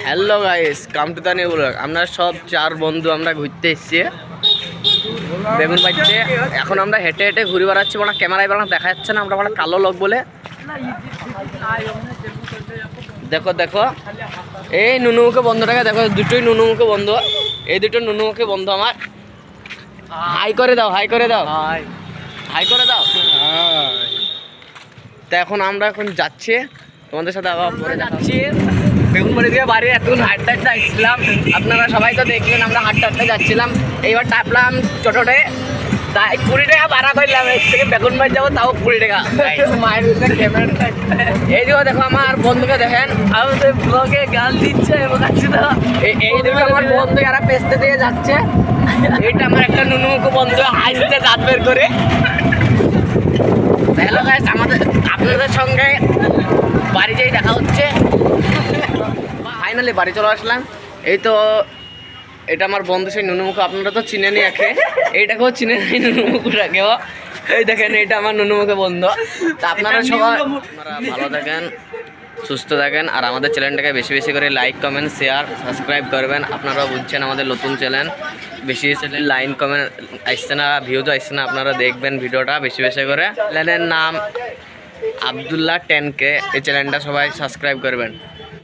Hello guys, come to the new vlog. আমরা সব 4 বন্ধু আমরা ঘুরতে এসেছি বেগুন বাড়িতে। এখন আমরা হেঁটে হেঁটে ঘুরে বেড়াচ্ছি, মানে ক্যামেরায় বেড়া দেখা যাচ্ছে না, আমরা মানে কালো লোক বলে। দেখো দেখো এই নুনুমুখে বন্ধুটাকে দেখো, দুটোই নুনুমুখে বন্ধু। এই দুটো নুনুমুখে বন্ধু আমার। হাই করে দাও, হাই করে দাও, হাই করে দাও। তা এখন আমরা যাচ্ছি তোমাদের সাথে, আবার পরে যাচ্ছি বেগুনবাড়ি দিয়ে বাড়ি। এখন হাঁটতে হাঁটতে আসছিলাম, আপনারা সবাই তো দেখলেন আমরা হাঁটতে হাঁটতে যাচ্ছিলাম। এইবার টাপলাম টোটোতে, তাই 20 টাকা ভাড়া করলাম। এর থেকে বেগুনবাড়ি যাবো, তাও 20 টাকা। মায়ের ভিতরে ক্যামেরাটা এই দিকে দেখো, আমার বন্ধুকে দেখেন আমাদের ব্লগে গাল দিচ্ছে এবং এই দিকে আমার বন্ধু যারা পেস্তে দিয়ে যাচ্ছে। এইটা আমার একটা নুনুমুখো বন্ধু হাসতে দাঁত বের করে। হ্যালো গাইস, আপনাদের সঙ্গে বাড়ি যেই দেখা হচ্ছে। ফাইনালি বাড়ি চলে আসলাম। এই তো এটা আমার বন্ধু সেই নুনুমুখো, আপনারা তো চিনেনি একে, এইটাকেও চিনে নেই নুনুমুখোটাকেও। এই দেখেন এইটা আমার নুনুমুখো বন্ধু। তা আপনারা সবাই ভালো থাকেন, সুস্থ থাকেন, আর আমাদের চ্যানেলটাকে বেশি বেশি করে লাইক কমেন্ট শেয়ার সাবস্ক্রাইব করবেন। আপনারা বুঝছেন আমাদের নতুন চ্যানেল, বেশি লাইন কমেন্ট আসছে না, ভিউজ আসছে না, আপনারা দেখবেন ভিডিওটা বেশি বেশি করে। চ্যানেলের নাম আব্দুল্লাহ 10K। এই চ্যানেলটা সবাই সাবস্ক্রাইব করবেন।